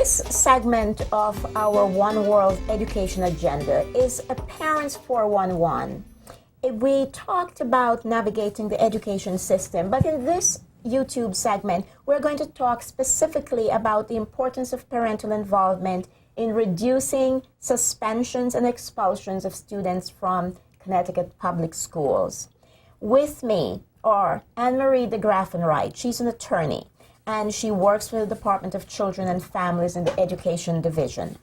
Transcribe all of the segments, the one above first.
This segment of our One World Education Agenda is a Parents 411. We talked about navigating the education system, but in this YouTube segment, we're going to talk specifically about the importance of parental involvement in reducing suspensions and expulsions of students from Connecticut public schools. With me are Anne-Marie de Graffenreich. She's an attorney, and she works for the Department of Children and Families in the Education Division.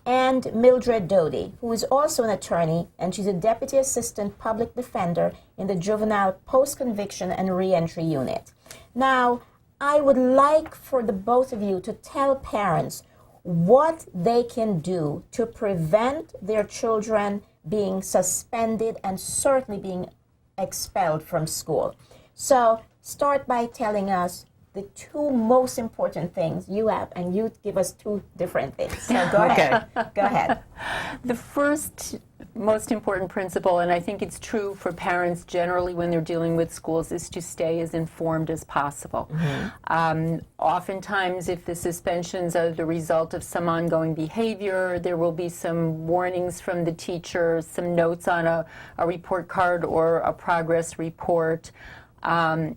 And Mildred Doty, who is also an attorney, and she's a Deputy Assistant Public Defender in the Juvenile Post-Conviction and Reentry Unit. Now, I would like for the both of you to tell parents what they can do to prevent their children being suspended and certainly being expelled from school. So, start by telling us the two most important things you have, and you give us two different things. So go ahead. Go ahead. The first most important principle, and I think it's true for parents generally when they're dealing with schools, is to stay as informed as possible. Oftentimes, if the suspensions are the result of some ongoing behavior, there will be some warnings from the teacher, some notes on a report card or a progress report, and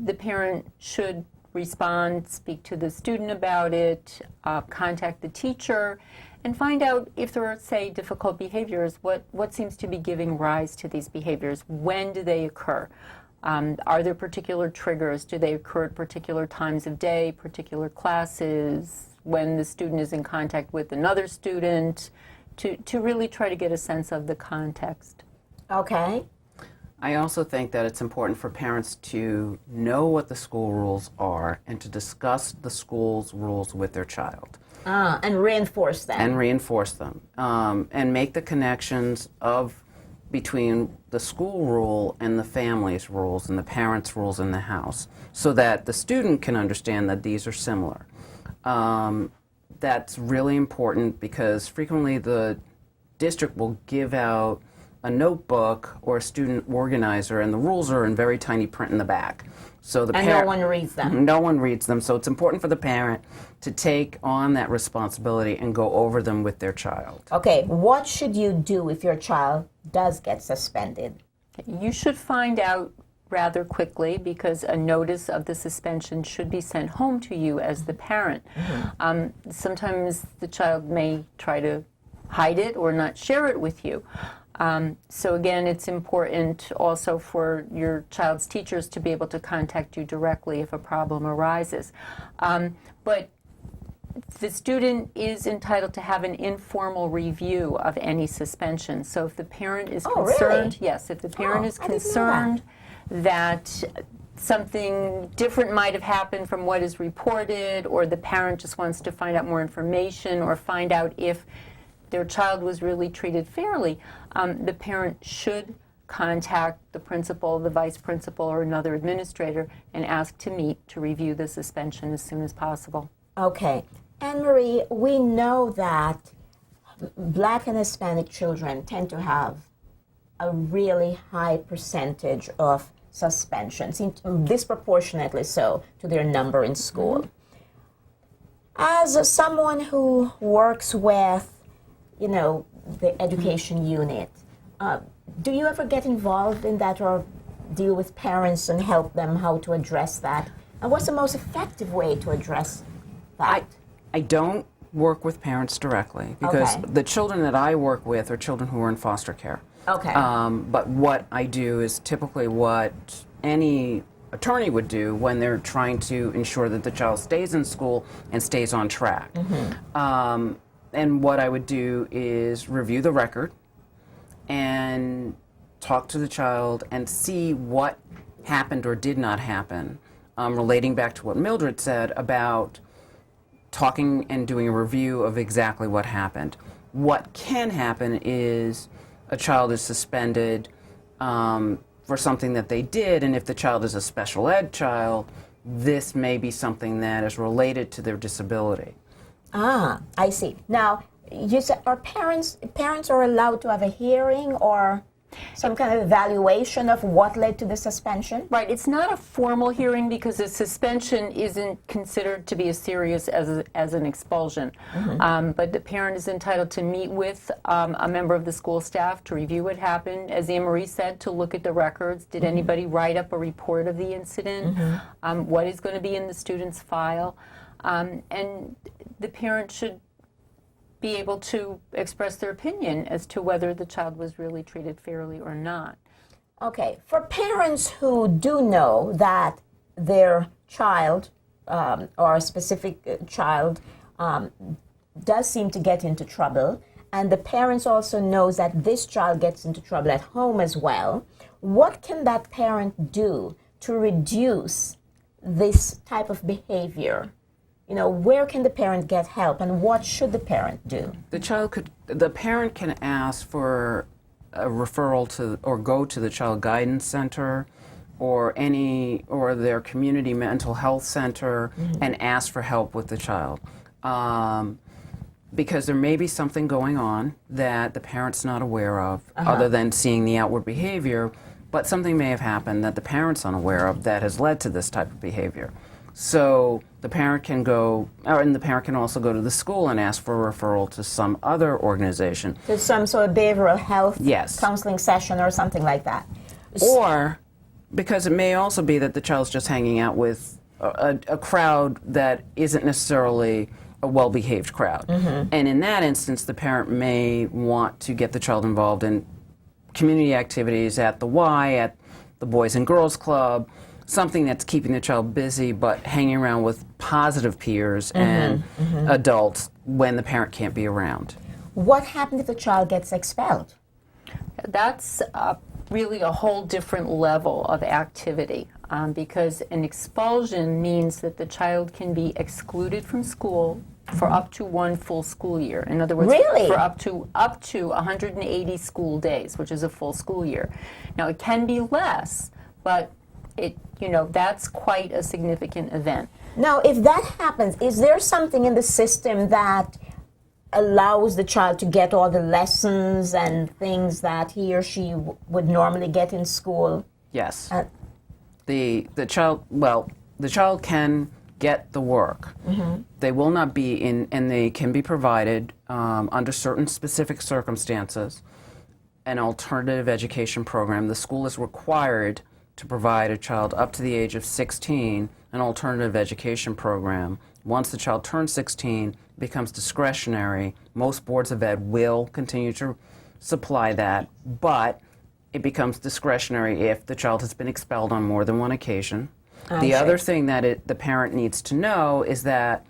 the parent should respond, speak to the student about it, contact the teacher, and find out if there are, say, difficult behaviors, what seems to be giving rise to these behaviors. When do they occur? Are there particular triggers? Do they occur at particular times of day, particular classes, when the student is in contact with another student, to really try to get a sense of the context. Okay. I also think that it's important for parents to know what the school rules are and to discuss the school's rules with their child. And reinforce them. And reinforce them. And make the connections between the school rule and the family's rules and the parents' rules in the house so that the student can understand that these are similar. That's really important because frequently the district will give out a notebook or a student organizer, and the rules are in very tiny print in the back. So no one reads them. No one reads them, so it's important for the parent to take on that responsibility and go over them with their child. Okay, what should you do if your child does get suspended? You should find out rather quickly because a notice of the suspension should be sent home to you as the parent. Sometimes the child may try to hide it or not share it with you. So again, it's important also for your child's teachers to be able to contact you directly if a problem arises. But the student is entitled to have an informal review of any suspension. So if the parent is concerned, really? Yes, if the parent is concerned that something different might have happened from what is reported, or the parent just wants to find out more information or find out if their child was really treated fairly, the parent should contact the principal, the vice principal, or another administrator and ask to meet to review the suspension as soon as possible. Okay. Anne-Marie, we know that Black and Hispanic children tend to have a really high percentage of suspensions, disproportionately so to their number in school. As someone who works with the education unit, do you ever get involved in that or deal with parents and help them how to address that? And what's the most effective way to address that? I don't work with parents directly because the children that I work with are children who are in foster care. Okay. But what I do is typically what any attorney would do when they're trying to ensure that the child stays in school and stays on track. And what I would do is review the record and talk to the child and see what happened or did not happen, relating back to what Mildred said about talking and doing a review of exactly what happened. What can happen is a child is suspended for something that they did, and if the child is a special ed child, this may be something that is related to their disability. I see. Now, you said, are parents are allowed to have a hearing, or Some kind of evaluation of what led to the suspension? Right, it's not a formal hearing because a suspension isn't considered to be as serious as an expulsion. But the parent is entitled to meet with a member of the school staff to review what happened. As Anne Marie said, to look at the records. Did anybody write up a report of the incident? What is going to be in the student's file? And the parent should be able to express their opinion as to whether the child was really treated fairly or not. Okay, for parents who do know that their child or a specific child does seem to get into trouble, and the parents also knows that this child gets into trouble at home as well, what can that parent do to reduce this type of behavior? You know, where can the parent get help, and what should the parent do? The parent can ask for a referral to, or go to the Child Guidance Center or their community mental health center and ask for help with the child. Because there may be something going on that the parent's not aware of, other than seeing the outward behavior, but something may have happened that the parent's unaware of that has led to this type of behavior. So the parent can go, and the parent can also go to the school and ask for a referral to some other organization. To some sort of behavioral health Yes. counseling session or something like that. Or, because it may also be that the child's just hanging out with a crowd that isn't necessarily a well-behaved crowd. And in that instance, the parent may want to get the child involved in community activities at the Y, at the Boys and Girls Club, something that's keeping the child busy but hanging around with positive peers and adults when the parent can't be around. What happens if the child gets expelled? That's really a whole different level of activity because an expulsion means that the child can be excluded from school for up to one full school year. In other words, Really? for up to 180 school days, which is a full school year. Now it can be less, but that's quite a significant event. Now, if that happens, is there something in the system that allows the child to get all the lessons and things that he or she would normally get in school? Yes. The child can get the work. They will not be in, and they can be provided under certain specific circumstances, an alternative education program. The school is required to provide a child up to the age of 16 an alternative education program. Once the child turns 16, it becomes discretionary. Most boards of ed will continue to supply that, but it becomes discretionary if the child has been expelled on more than one occasion. The other thing that the parent needs to know is that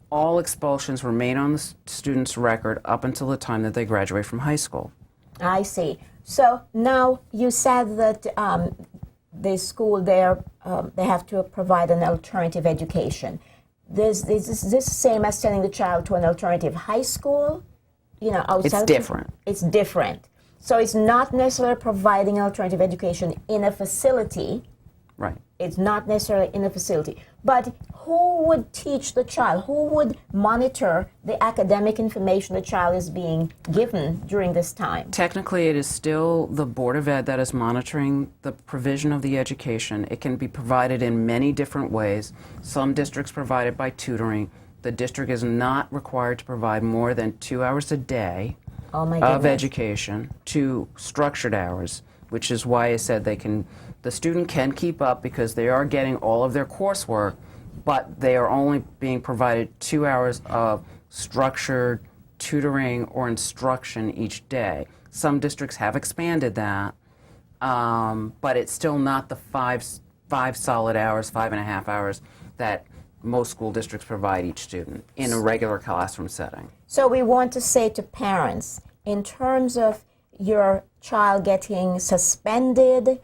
all expulsions remain on the student's record up until the time that they graduate from high school. I see. So now you said that the school there, they have to provide an alternative education. Is this same as sending the child to an alternative high school? Outside. It's different. It's different. So it's not necessarily providing alternative education in a facility. Right. It's not necessarily in a facility. But who would teach the child? Who would monitor the academic information the child is being given during this time? Technically, it is still the Board of Ed that is monitoring the provision of the education. It can be provided in many different ways. Some districts provide it by tutoring. The district is not required to provide more than 2 hours a day of education, 2 structured hours, which is why I said the student can keep up because they are getting all of their coursework, but they are only being provided 2 hours of structured tutoring or instruction each day. Some districts have expanded that, but it's still not the five solid hours, 5.5 hours that most school districts provide each student in a regular classroom setting. So we want to say to parents, in terms of your child getting suspended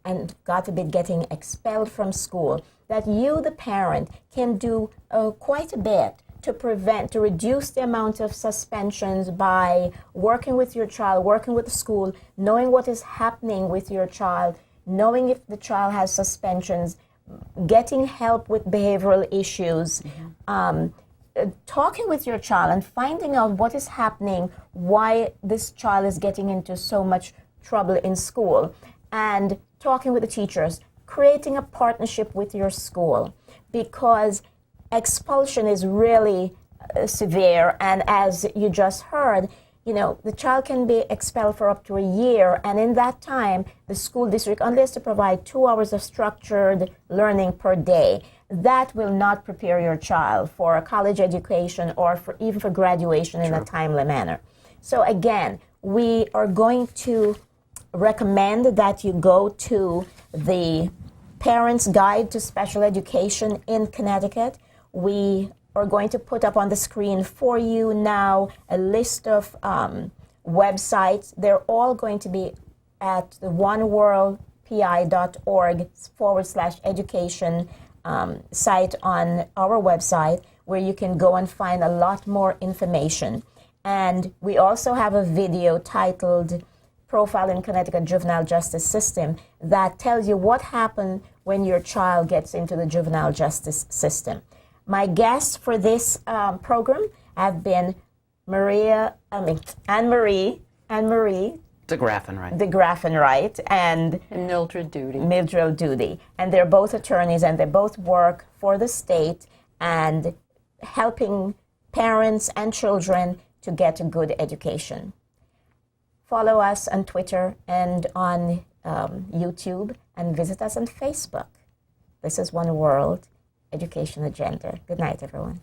and God forbid getting expelled from school, that you, the parent, can do quite a bit to reduce the amount of suspensions by working with your child, working with the school, knowing what is happening with your child, knowing if the child has suspensions, getting help with behavioral issues, talking with your child and finding out what is happening, why this child is getting into so much trouble in school, and talking with the teachers, creating a partnership with your school, because expulsion is really severe, and as you just heard, the child can be expelled for up to a year, and in that time, the school district only has to provide 2 hours of structured learning per day. That will not prepare your child for a college education or even for graduation in a timely manner. So again, we are going to recommend that you go to the Parents' Guide to Special Education in Connecticut. We are going to put up on the screen for you now a list of websites. They're all going to be at the oneworldpi.org/education site on our website, where you can go and find a lot more information. And we also have a video titled Profiling Connecticut Juvenile Justice System that tells you what happened when your child gets into the juvenile justice system. My guests for this program have been Anne-Marie De Graffenright and Mildred Duty. And they're both attorneys, and they both work for the state and helping parents and children to get a good education. Follow us on Twitter and on YouTube, and visit us on Facebook. This is One World Education Agenda. Good night, everyone.